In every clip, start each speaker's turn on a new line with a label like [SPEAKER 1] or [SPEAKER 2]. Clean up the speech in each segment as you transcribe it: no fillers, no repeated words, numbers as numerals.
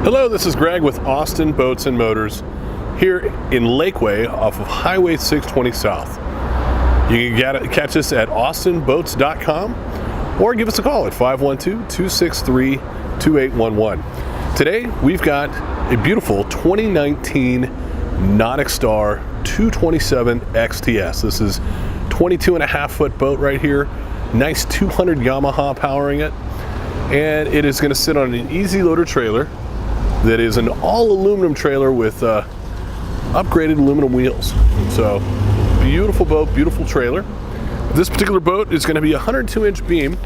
[SPEAKER 1] Hello, this is Greg with Austin Boats and Motors here in Lakeway off of Highway 620 South. You can catch us at austinboats.com or give us a call at 512-263-2811. Today we've got a beautiful 2019 NauticStar 227 XTS. This is 22.5 foot boat right here. Nice 200 Yamaha powering it. And it is going to sit on an easy loader trailer that is an all aluminum trailer with upgraded aluminum wheels. So beautiful boat, beautiful trailer. This particular boat is going to be a 102-inch beam.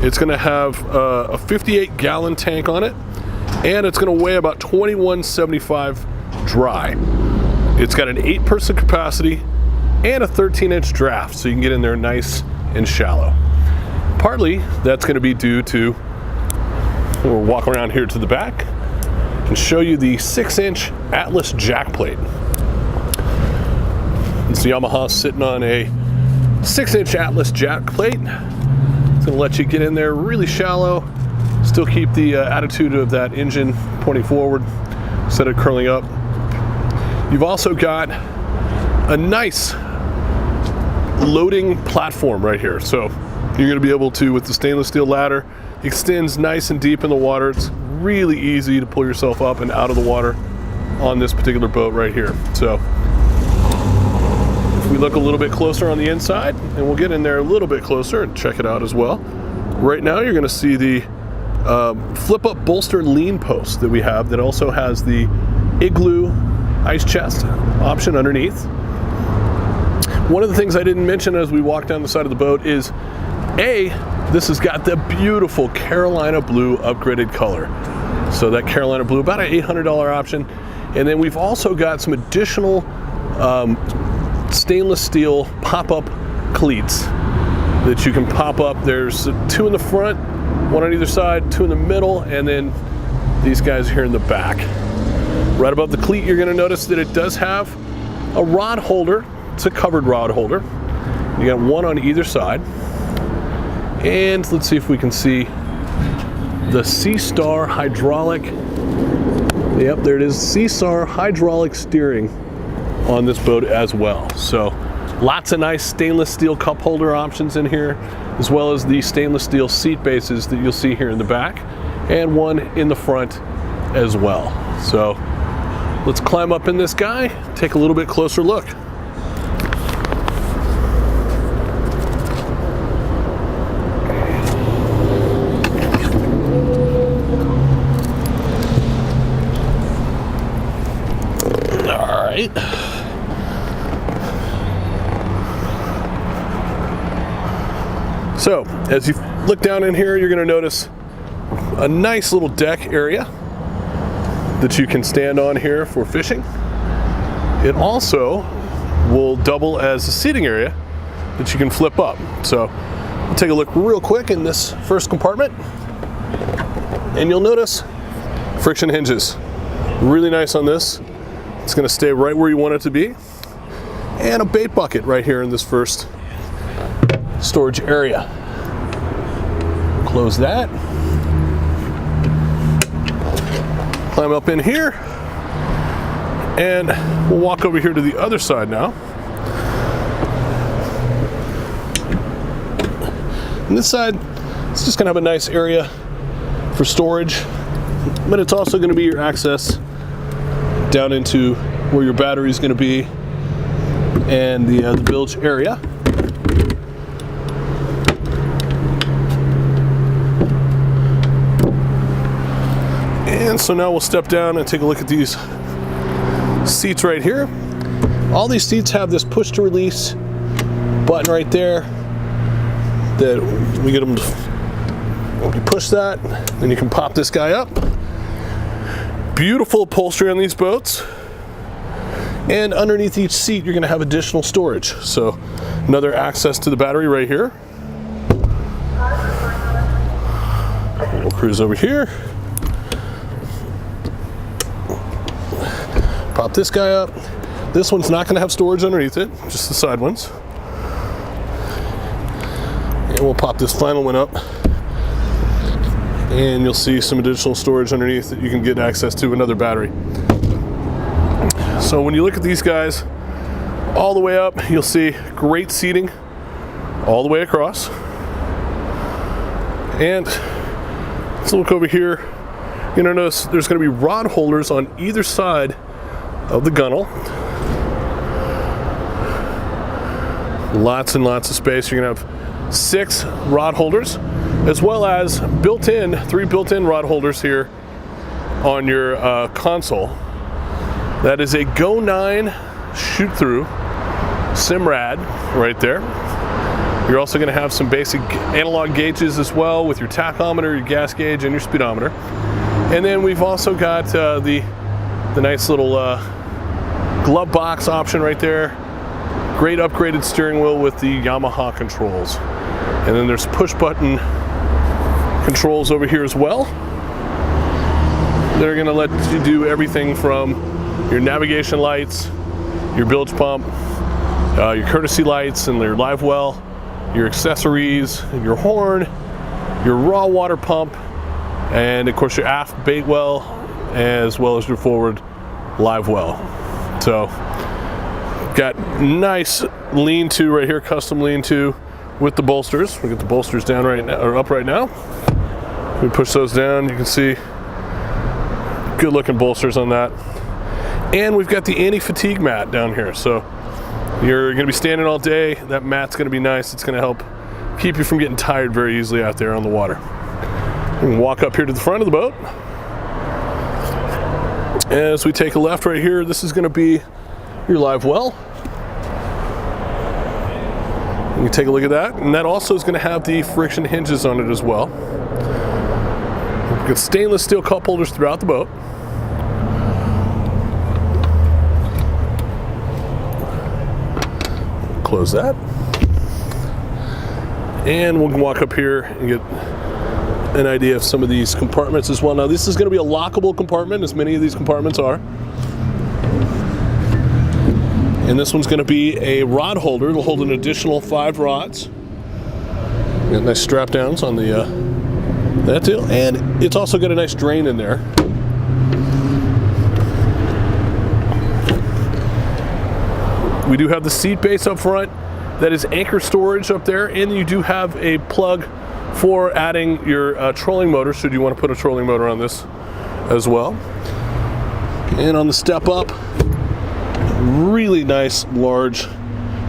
[SPEAKER 1] It's going to have a 58-gallon tank on it, and it's going to weigh about 2175 dry. It's got an 8-person capacity and a 13-inch draft, so you can get in there nice and shallow. Partly that's going to be due to, we'll walk around here to the back and show you the 6-inch Atlas jack plate. It's the Yamaha sitting on a 6-inch Atlas jack plate. It's gonna let you get in there really shallow, still keep the attitude of that engine pointing forward instead of curling up. You've also got a nice loading platform right here. So you're gonna be able to, with the stainless steel ladder, extends nice and deep in the water. It's really easy to pull yourself up and out of the water on this particular boat right here. So if we look a little bit closer on the inside, and we'll get in there a little bit closer and check it out as well. Right now you're going to see the flip up bolster lean post that we have that also has the Igloo ice chest option underneath. One of the things I didn't mention as we walk down the side of the boat is this has got the beautiful Carolina blue upgraded color. So that Carolina blue, about an $800 option. And then we've also got some additional stainless steel pop-up cleats that you can pop up. There's 2 in the front, 1 on either side, 2 in the middle, and then these guys here in the back. Right above the cleat, you're gonna notice that it does have a rod holder. It's a covered rod holder. You got 1 on either side. And let's see if we can see the SeaStar hydraulic. Yep, there it is, SeaStar hydraulic steering on this boat as well. So lots of nice stainless steel cup holder options in here, as well as the stainless steel seat bases that you'll see here in the back, and 1 in the front as well. So let's climb up in this guy, take a little bit closer look. So as you look down in here, you're going to notice a nice little deck area that you can stand on here for fishing. It also will double as a seating area that you can flip up. So we'll take a look real quick in this first compartment, and you'll notice friction hinges. Really nice on this. It's going to stay right where you want it to be. And a bait bucket right here in this first storage area. Close that. Climb up in here. And we'll walk over here to the other side now. And this side, it's just going to have a nice area for storage, but it's also going to be your access down into where your battery is going to be and the bilge area. And so now we'll step down and take a look at these seats right here. All these seats have this push to release button right there that we get them to, you push that, then you can pop this guy up. Beautiful upholstery on these boats, and underneath each seat you're going to have additional storage. So another access to the battery right here. We'll cruise over here, pop this guy up. This one's not going to have storage underneath it, just the side ones. And we'll pop this final one up. And you'll see some additional storage underneath that you can get access to another battery. So when you look at these guys all the way up, you'll see great seating all the way across. And let's look over here. You're gonna notice there's gonna be rod holders on either side of the gunnel. Lots and lots of space. You're gonna have 6 rod holders, as well as three built-in rod holders here on your console. That is a Go 9 shoot-through Simrad right there. You're also going to have some basic analog gauges as well, with your tachometer, your gas gauge, and your speedometer. And then we've also got the nice little glove box option right there. Great upgraded steering wheel with the Yamaha controls. And then there's push button controls over here as well. They're going to let you do everything from your navigation lights, your bilge pump, your courtesy lights and your live well, your accessories, your horn, your raw water pump, and of course your aft bait well, as well as your forward live well. So got nice lean-to right here, custom lean-to with the bolsters. We'll get the bolsters down right now, or up right now. We push those down, you can see good looking bolsters on that. And we've got the anti-fatigue mat down here. So you're gonna be standing all day, that mat's gonna be nice. It's gonna help keep you from getting tired very easily out there on the water. You can walk up here to the front of the boat. As we take a left right here, this is gonna be your live well. You can take a look at that. And that also is gonna have the friction hinges on it as well. We've got stainless steel cup holders throughout the boat. Close that. And we'll walk up here and get an idea of some of these compartments as well. Now this is going to be a lockable compartment, as many of these compartments are. And this one's going to be a rod holder. It'll hold an additional 5 rods. Got nice strap downs on the that deal, and it's also got a nice drain in there. We do have the seat base up front. That is anchor storage up there, and you do have a plug for adding your trolling motor, should you want to put a trolling motor on this as well. And on the step up, really nice large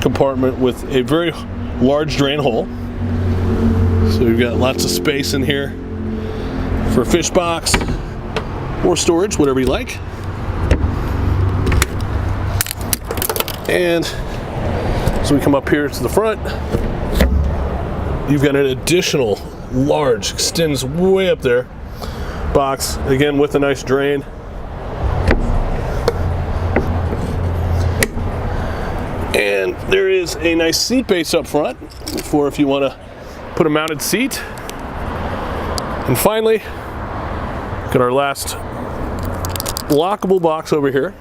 [SPEAKER 1] compartment with a very large drain hole. So you've got lots of space in here for a fish box or storage, whatever you like. And so we come up here to the front, you've got an additional large, extends way up there, box, again with a nice drain. And there is a nice seat base up front for if you want to put a mounted seat. And finally, got our last lockable box over here.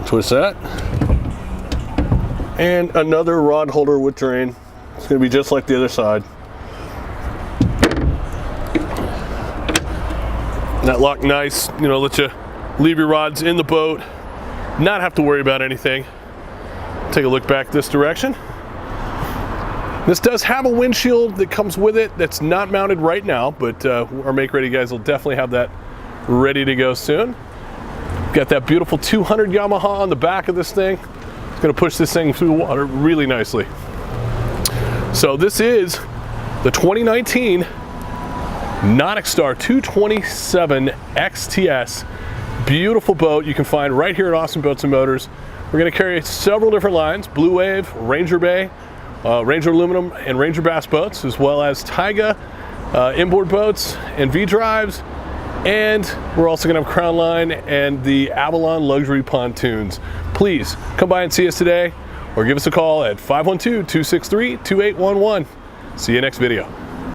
[SPEAKER 1] Twist that. And another rod holder with drain. It's going to be just like the other side. That lock nice, you know, let you leave your rods in the boat, not have to worry about anything. Take a look back this direction. This does have a windshield that comes with it that's not mounted right now, but our Make Ready guys will definitely have that ready to go soon. Got that beautiful 200 Yamaha on the back of this thing. It's going to push this thing through the water really nicely. So this is the 2019 NauticStar 227 XTS. Beautiful boat you can find right here at Austin Boats and Motors. We're going to carry several different lines: Blue Wave, Ranger Bay, Ranger Aluminum, and Ranger Bass boats, as well as Taiga inboard boats and V-drives. And we're also going to have Crown Line and the Avalon luxury pontoons. Please come by and see us today, or give us a call at 512-263-2811. See you next video.